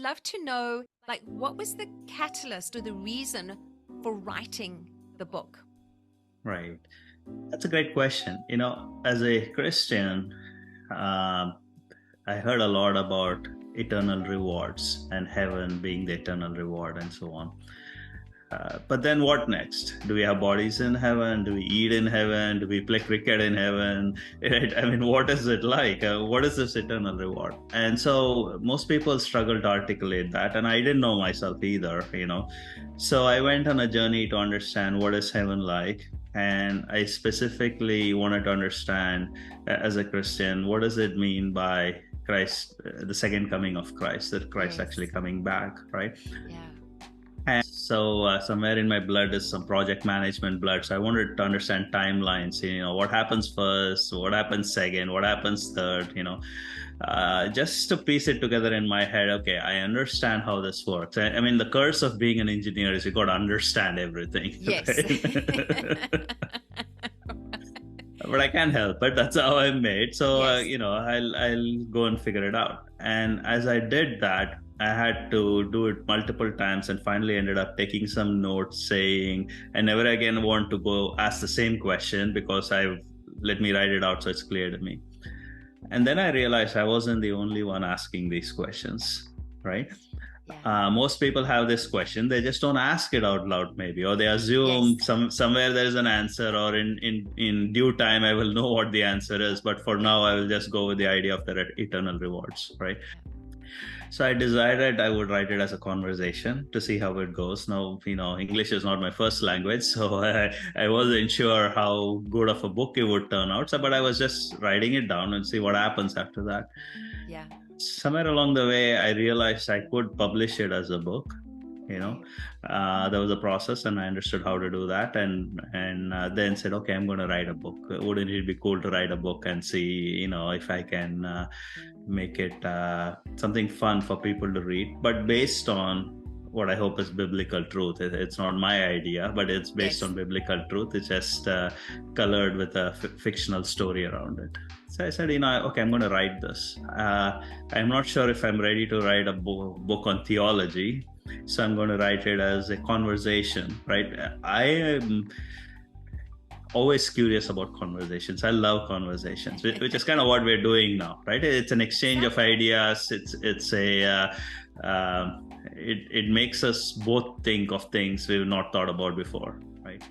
love to know, like, what was the catalyst or the reason for writing the book? Right. That's a great question. As a Christian, um, I heard a lot about eternal rewards and heaven being the eternal reward and so on. But then what next? Do we have bodies in heaven? Do we eat in heaven? Do we play cricket in heaven? Right? I mean, what is it like? What is this eternal reward? And so most people struggle to articulate that. And I didn't know myself either. So I went on a journey to understand what is heaven like. And I specifically wanted to understand, as a Christian, what does it mean by Christ, the second coming of Christ, that Christ Yes. actually coming back, right? Yeah. And so somewhere in my blood is some project management blood. So I wanted to understand timelines, what happens first, what happens second, what happens third, just to piece it together in my head. Okay, I understand how this works. I mean, the curse of being an engineer is you got to understand everything. Yes. Right? But I can't help it. That's how I'm made. So, Yes. I'll go and figure it out. And as I did that, I had to do it multiple times and finally ended up taking some notes saying, I never again want to go ask the same question because let me write it out so it's clear to me. And then I realized I wasn't the only one asking these questions, right? Yeah. Most people have this question, they just don't ask it out loud, maybe, or they assume Yes. somewhere there is an answer, or in due time I will know what the answer is. But for now, I will just go with the idea of the eternal rewards, right? So I decided I would write it as a conversation to see how it goes. Now, English is not my first language, so I wasn't sure how good of a book it would turn out. So, but I was just writing it down and see what happens after that. Yeah. Somewhere along the way, I realized I could publish it as a book. There was a process, and I understood how to do that, and then said, okay, I'm going to write a book. Wouldn't it be cool to write a book and see, if I can make it something fun for people to read, but based on what I hope is biblical truth. It's not my idea, but it's based on biblical truth. It's just colored with a fictional story around it. So I said, okay, I'm going to write this. I'm not sure if I'm ready to write a book on theology. So I'm going to write it as a conversation, right? I am always curious about conversations. I love conversations, which is kind of what we're doing now, right? It's an exchange of ideas. It makes us both think of things we've not thought about before, right?